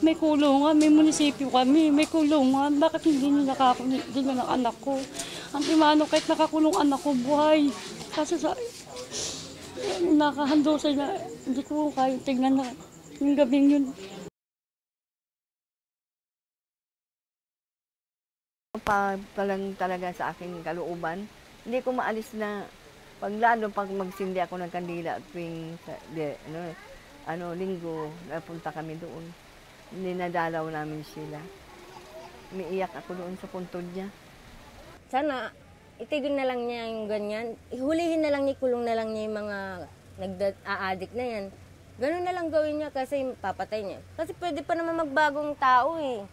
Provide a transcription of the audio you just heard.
may kulungan, may munisipyo kami, may kulungan. Bakit hindi nila ng anak ko? Ang imano, kahit nakakulong anak ko, buhay. Kasi sa nakahandusay na, hindi ko kaya tingnan na yung gabing yun. Palang talaga sa aking kalooban, hindi ko maalis na lalo pag magsindi ako ng kandila at tuwing linggo, napunta kami doon. Ninadalaw namin sila. Umiiyak ako doon sa puntod niya. Sana itigil na lang niya yung ganyan. Ihulihin na lang niya, kulong na lang niya yung mga nag-a-addict na yan. Ganun na lang gawin niya kasi papatay niya. Kasi pwede pa naman magbagong tao eh.